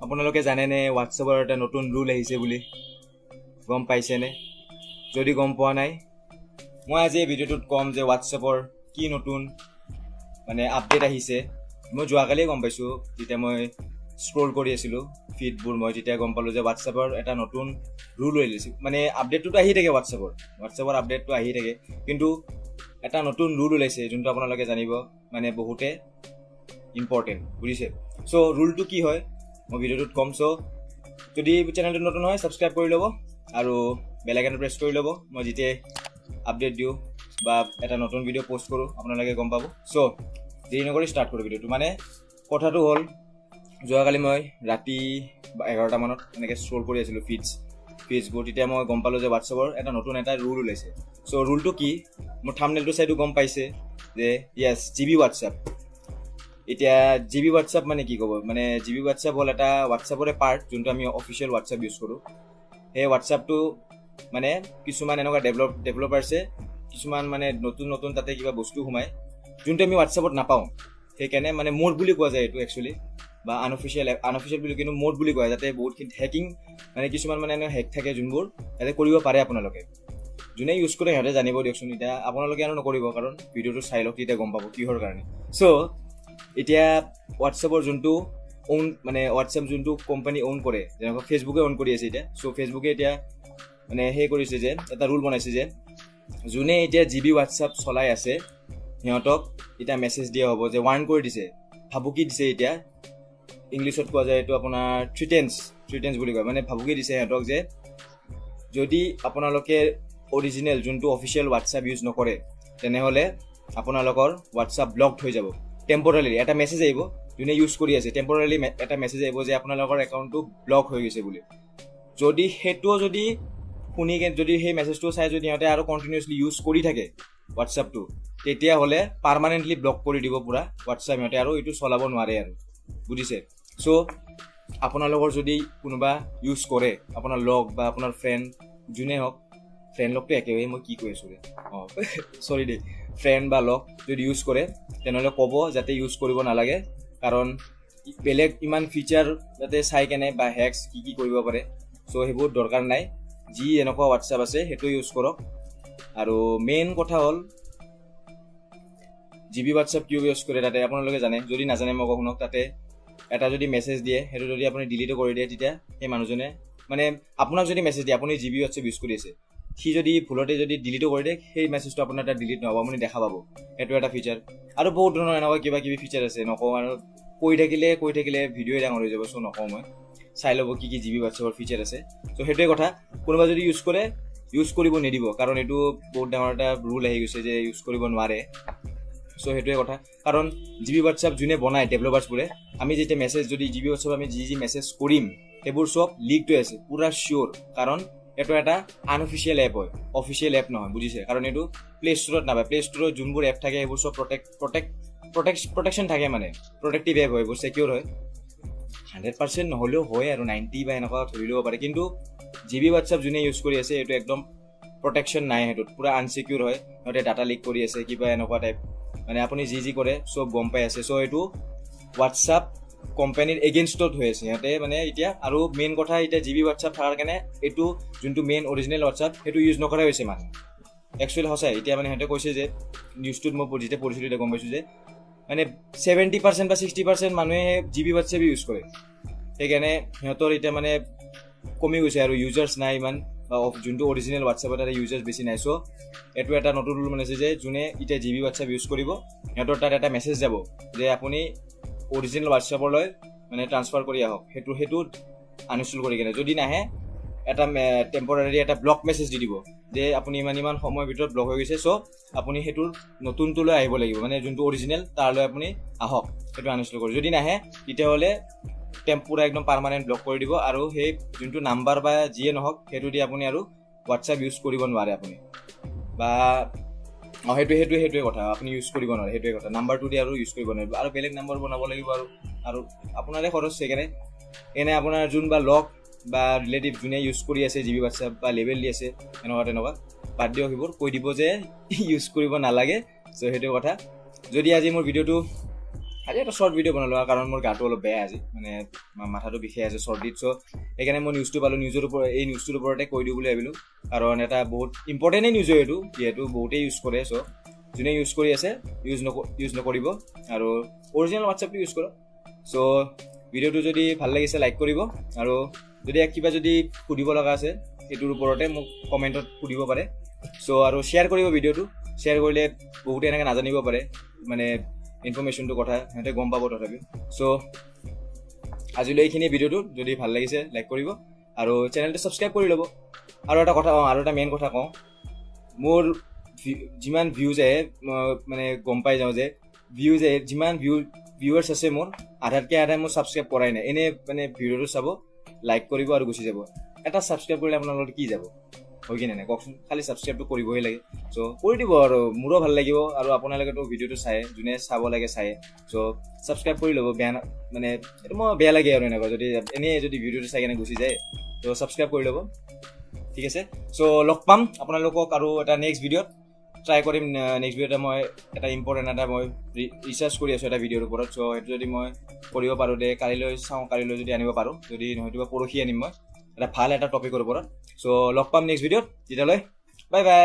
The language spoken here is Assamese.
আপোনালোকে জানেনে হোৱাটছএপৰ এটা নতুন ৰুল আহিছে বুলি গম পাইছেনে? যদি গম পোৱা নাই, মই আজি এই ভিডিঅ'টোত ক'ম যে হোৱাটছএপৰ কি নতুন মানে আপডেট আহিছে। মই যোৱাকালিয়ে গম পাইছোঁ, যেতিয়া মই স্ক্ৰল কৰি আছিলোঁ ফিডবোৰ, মই তেতিয়া গম পালোঁ যে হোৱাটছএপৰ এটা নতুন ৰুল ওলাইছে। মানে আপডেটটোতো আহি থাকে হোৱাটছএপৰ আপডেটটো আহি থাকে, কিন্তু এটা নতুন ৰুল ওলাইছে যোনটো আপোনালোকে জানিব, মানে বহুতে ইম্পৰ্টেণ্ট, বুজিছে? চ' ৰুলটো কি হয় মই ভিডিঅ'টোত ক'ম। চ' যদি চেনেলটো নতুন হয় ছাবস্ক্ৰাইব কৰি ল'ব আৰু বেল আইকনটো প্ৰেছ কৰি ল'ব। মই যেতিয়াই আপডেট দিওঁ বা এটা নতুন ভিডিঅ' পষ্ট কৰোঁ আপোনালোকে গম পাব। চ' দেৰি নকৰি ষ্টাৰ্ট কৰোঁ ভিডিঅ'টো। মানে কথাটো হ'ল, যোৱাকালি মই ৰাতি 11টা মানত এনেকৈ স্ক্ৰল কৰি আছিলোঁ ফিডছবোৰ, তেতিয়া মই গম পালোঁ যে হোৱাটছএপৰ এটা নতুন ৰুল ওলাইছে। চ' ৰুলটো কি, মোৰ থাম্বনেইলটো চাইটো গম পাইছে যে য়েছ জিবি হোৱাটছএপ। এতিয়া জিবি হোৱাটছএপ মানে কি ক'ব, মানে জিবি হোৱাটছএপ হ'ল এটা হোৱাটছএপৰে পাৰ্ট, যোনটো আমি অফিচিয়েল হোৱাটছএপ ইউজ কৰোঁ। সেই হোৱাটছএপটো মানে কিছুমান এনেকুৱা ডেভেলপাৰ্ছে কিছুমান মানে নতুন তাতে কিবা বস্তু সোমায় যোনটো আমি হোৱাটছএপত নাপাওঁ। সেইকাৰণে মানে মোড বুলি কোৱা যায় এইটো একচুৱেলি, বা আনঅফিচিয়েল বুলি, কিন্তু মোড বুলি কোৱা যাতে বহুতখিনি হেকিং মানে কিছুমান মানে এনেকুৱা হেক থাকে যোনবোৰ যাতে কৰিব পাৰে আপোনালোকে। যোনে ইউজ কৰে সিহঁতে জানিব দিয়কচোন। এতিয়া আপোনালোকে আৰু নকৰিব, কাৰণ ভিডিঅ'টো চাই লওক, তেতিয়া গম পাব কিহৰ কাৰণে। চ' এতিয়া হোৱাটছএপৰ যোনটো মানে হোৱাটছএপ যোনটো কোম্পানী অ'ন কৰে, যেনেকৈ ফেচবুকে অ'ন কৰি আছে এতিয়া। চ' ফেচবুকে এতিয়া মানে সেই কৰিছে যে এটা ৰুল বনাইছে যে যোনে এতিয়া জিবি হোৱাটছএপ চলাই আছে সিহঁতক এতিয়া মেছেজ দিয়া হ'ব, যে ৱাৰ্ণ কৰি দিছে, ভাবুকি দিছে। এতিয়া ইংলিছত কোৱা যায় এইটো আপোনাৰ থ্ৰিটেন্স বুলি কয়। মানে ভাবুকি দিছে সিহঁতক যে যদি আপোনালোকে অৰিজিনেল যোনটো অফিচিয়েল হোৱাটছএপ ইউজ নকৰে, তেনেহ'লে আপোনালোকৰ হোৱাটছএপ ব্লকড হৈ যাব। টেম্পৰাৰিলি এটা মেছেজ আহিব, যোনে ইউজ কৰি আছে টেম্পৰাৰিলি এটা মেছেজ আহিব যে আপোনালোকৰ একাউণ্টটো ব্লক হৈ গৈছে বুলি। যদি সেইটোও যদি যদি সেই মেছেজটো চাই যদি সিহঁতে আৰু কণ্টিনিউৱাছলি ইউজ কৰি থাকে হোৱাটছএপটো, তেতিয়াহ'লে পাৰ্মানেণ্টলি ব্লক কৰি দিব পুৰা হোৱাটছএপ সিহঁতে, আৰু এইটো চলাব নোৱাৰে আৰু, বুজিছে? চ' আপোনালোকৰ যদি কোনোবা ইউজ কৰে, আপোনাৰ লগ বা আপোনাৰ ফ্ৰেণ্ড যোনে হওক, ফ্ৰেণ্ড লগটো একেবাৰে মই কি কৈ আছোঁ চৰি দেই, ফ্ৰেণ্ড বা লগ যদি ইউজ কৰে তেনেহ'লে ক'ব যাতে ইউজ কৰিব নালাগে, কাৰণ বেলেগ ইমান ফিচাৰ যাতে চাই কেনে বা হেক্স কি কৰিব পাৰে। চ' সেইবোৰ দৰকাৰ নাই, যি এনেকুৱা হোৱাটছএপ আছে সেইটো ইউজ কৰক। আৰু মেইন কথা হ'ল জিবি হোৱাটছএপ কিয় ইউজ কৰে তাতে আপোনালোকে জানে, যদি নাজানে মই কওঁ শুনক। তাতে এটা যদি মেছেজ দিয়ে, সেইটো যদি আপুনি ডিলিটো কৰি দিয়ে, তেতিয়া সেই মানুহজনে মানে আপোনাক যদি মেছেজ দিয়ে, আপুনি জিবি হোৱাটছএপ ইউজ কৰি আছে, সি যদি ভুলতে যদি ডিলিটো কৰি দিয়ে, সেই মেছেজটো আপোনাৰ তাত ডিলিট নহ'ব, আপুনি দেখা পাব। সেইটো এটা ফিচাৰ। আৰু বহুত ধৰণৰ এনেকুৱা কিবা কিবি ফিচাৰ আছে, নকওঁ আৰু, কৈ থাকিলে ভিডিঅ'ই ডাঙৰ হৈ যাব। চ' নকওঁ, মই চাই ল'ব কি জিবি হোৱাটছএপৰ ফিচাৰ আছে। চ' সেইটোৱে কথা, কোনোবা যদি ইউজ কৰে ইউজ কৰিব নিদিব, কাৰণ এইটো বহুত ডাঙৰ এটা ৰুল আহি গৈছে যে ইউজ কৰিব নোৱাৰে। চ' সেইটোৱে কথা, কাৰণ জিবি হোৱাটছএপ যোনে বনায় ডেভেলপাৰ্ছবোৰে, আমি যেতিয়া মেছেজ যদি জিবি হোৱাটছএপ আমি যি মেছেজ কৰিম সেইবোৰ চব লিকড হৈ আছে পুৰা চিয়'ৰ, কাৰণ এইটো এটা আনঅফিচিয়েল এপ হয়, অফিচিয়েল এপ নহয়, বুজিছে? কাৰণ এইটো প্লে ষ্ট'ৰত নাপায়। প্লে ষ্ট'ৰত যোনবোৰ এপ থাকে সেইবোৰ চব প্ৰটেকশ্যন থাকে, মানে প্ৰটেক্টিভ এপ হয়, এইবোৰ ছিকিউৰ হয়। 100% নহ'লেও হয় আৰু 90 বা এনেকুৱা ধৰি ল'ব পাৰে, কিন্তু জিবি হোৱাটছএপ যোনে ইউজ কৰি আছে এইটো একদম প্ৰটেকশ্যন নাই, সেইটোত পুৰা আনচিকিউৰ হয়। সিহঁতে ডাটা লিক কৰি আছে কিবা এনেকুৱা টাইপ, মানে আপুনি যি কৰে চব গম পাই আছে। চ' এইটো হোৱাটছএপ কোম্পানীৰ এগেইনষ্টত হৈ আছে সিহঁতে মানে এতিয়া। আৰু মেইন কথা, এতিয়া জিবি হোৱাটছএপ থকাৰ কাৰণে এইটো যোনটো মেইন অৰিজিনেল হোৱাটছএপ সেইটো ইউজ নকৰা হৈছে মানুহ, একচুৱেলি সঁচাই। এতিয়া মানে সিহঁতে কৈছে যে নিউজটোত মই যেতিয়া পঢ়িছিলোঁ তেতিয়া গম পাইছোঁ যে মানে 70% বা 60% মানুহে জিবি হোৱাটছএপ ইউজ কৰে, সেইকাৰণে সিহঁতৰ এতিয়া মানে কমি গৈছে আৰু ইউজাৰ্ছ নাই ইমান, বা যোনটো অৰিজিনেল হোৱাটছএপত এটা ইউজাৰ্ছ বেছি নাই। চ' এইটো এটা নতুন ৰুল বনাইছে যে যোনে এতিয়া জিবি হোৱাটছএপ ইউজ কৰিব সিহঁতৰ তাত এটা মেছেজ যাব যে আপুনি অৰিজিনেল হোৱাটছএপলৈ মানে ট্ৰান্সফাৰ কৰি আহক, সেইটো আনইনষ্টল কৰি কেনে। যদি নাহে এটা টেম্পৰাৰী এটা ব্লক মেছেজ দি দিব যে আপুনি ইমান সময়ৰ ভিতৰত ব্লক হৈ গৈছে, চ' আপুনি সেইটোৰ নতুনটোলৈ আহিব লাগিব, মানে যোনটো অৰিজিনেল তাৰলৈ আপুনি আহক, সেইটো আনইনষ্টল কৰি। যদি নাহে তেতিয়াহ'লে পুৰা একদম পাৰ্মানেণ্ট ব্লক কৰি দিব, আৰু সেই যোনটো নাম্বাৰ বা যিয়ে নহওক সেইটো দি আপুনি আৰু হোৱাটছএপ ইউজ কৰিব নোৱাৰে আপুনি, বা সেইটোৱে কথা, আপুনি ইউজ কৰিব নোৱাৰে, সেইটোৱে কথা। নাম্বাৰটো দি আৰু ইউজ কৰিব নোৱাৰিব, আৰু বেলেগ নাম্বাৰ বনাব লাগিব, আৰু আপোনাৰে খৰচ। সেইকাৰণে এনে আপোনাৰ যোন বা লগ বা ৰিলেটিভ যোনে ইউজ কৰি আছে জিবি হোৱাটছএপ বা লেবেল দি আছে তেনেকুৱা বাদ দিয়ক, সেইবোৰ কৈ দিব যে ইউজ কৰিব নালাগে। চ' সেইটো কথা। যদি আজি মোৰ ভিডিঅ'টো আজি এটা শ্বৰ্ট ভিডিঅ' বনালোঁ কাৰণ মোৰ গাটো অলপ বেয়া আজি মানে মাথাটো বিষাই আছে চৰ্দিত চ' সেইকাৰণে মই নিউজটো পালোঁ নিউজৰ ওপৰত এই নিউজটোৰ ওপৰতে কৈ দিওঁ বুলি ভাবিলোঁ কাৰণ এটা বহুত ইম্পৰ্টেণ্টেই নিউজ হয় এইটো যিহেতু বহুতেই ইউজ কৰে চ' যোনে ইউজ কৰি আছে ইউজ নকৰিব আৰু অৰিজিনেল হোৱাটছএপটো ইউজ কৰক চ' ভিডিঅ'টো যদি ভাল লাগিছে লাইক কৰিব আৰু যদি কিবা যদি সুধিব লগা আছে এইটোৰ ওপৰতে মোক কমেণ্টত সুধিব পাৰে চ' আৰু শ্বেয়াৰ কৰিব ভিডিঅ'টো শ্বেয়াৰ কৰিলে বহুতে এনেকৈ নাজানিব পাৰে মানে ইনফৰমেশ্যনটো কথা সিহঁতে গম পাব তথাপিও চ' আজিলৈ এইখিনি ভিডিঅ'টো যদি ভাল লাগিছে লাইক কৰিব আৰু চেনেলটো ছাবস্ক্ৰাইব কৰি ল'ব আৰু এটা কথা আৰু এটা মেইন কথা কওঁ মোৰ যিমান ভিউজ আহে মানে গম পাই যাওঁ যে ভিউজ আহে যিমান ভিউৱাৰ্ছ আছে মোৰ আধাতকৈ আধাই মোৰ ছাবস্ক্ৰাইব কৰাই নাই এনেই মানে ভিডিঅ'টো চাব লাইক কৰিব আৰু গুচি যাব এটা ছাবস্ক্ৰাইব কৰিলে আপোনাৰ লগত কি যাব হয় কি নাই কওকচোন খালি ছাবস্ক্ৰাইবটো কৰিবই লাগে চ' কৰি দিব আৰু মোৰো ভাল লাগিব আৰু আপোনালোকেতো ভিডিঅ'টো চায় যোনে চাব লাগে চায় চ' ছাবস্ক্ৰাইব কৰি ল'ব বেয়া মানে এইটো মই বেয়া লাগে আৰু এনেকুৱা যদি এনেই যদি ভিডিঅ'টো চাই কেনে গুচি যায় ত' ছাবস্ক্ৰাইব কৰি ল'ব ঠিক আছে চ' লগ পাম আপোনালোকক আৰু এটা নেক্সট ভিডিঅ'ত ট্ৰাই কৰিম নেক্সট ভিডিঅ'তে মই এটা ইম্পৰ্টেণ্ট এটা মই ৰিচাৰ্চ কৰি আছোঁ এটা ভিডিঅ'ৰ ওপৰত চ' সেইটো যদি মই কৰিব পাৰোঁ দে কালিলৈ চাওঁ কালিলৈ যদি আনিব পাৰোঁ যদি নহয়তো পৰহি আনিম মই এটা ভাল এটা টপিকৰ ওপৰত চ' লগ পাম নেক্সট ভিডিঅ'ত তেতিয়ালৈ বাই বাই